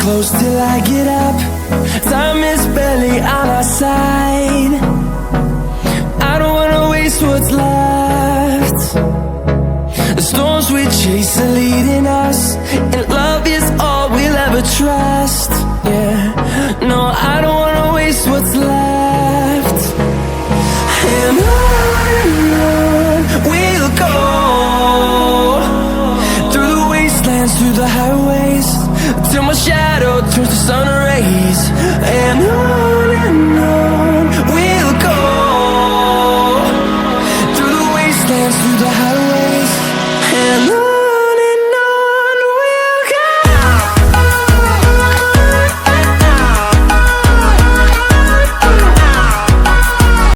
close till I get up. Time is barely on our side. I don't wanna waste what's left. The storms we chase are leading us, and love is all we'll ever trust. Yeah, no, I don't wanna waste what's left.